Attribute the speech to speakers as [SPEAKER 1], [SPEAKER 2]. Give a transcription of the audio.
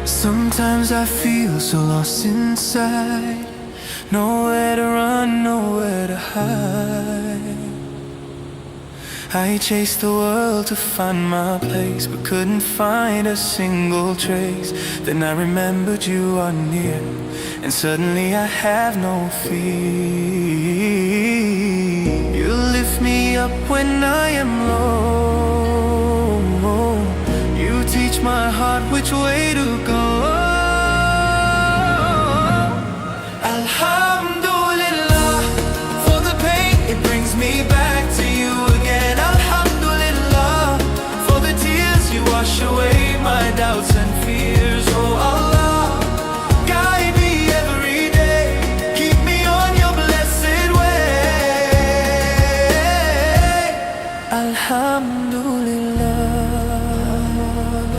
[SPEAKER 1] Sometimes I feel so lost inside, nowhere to run, nowhere to hide. I chased the world to find my place, but couldn't find a single trace. Then I remembered you are near, and suddenly I have no fear. You lift me up when I am low. You teach my heart which way to go. I'll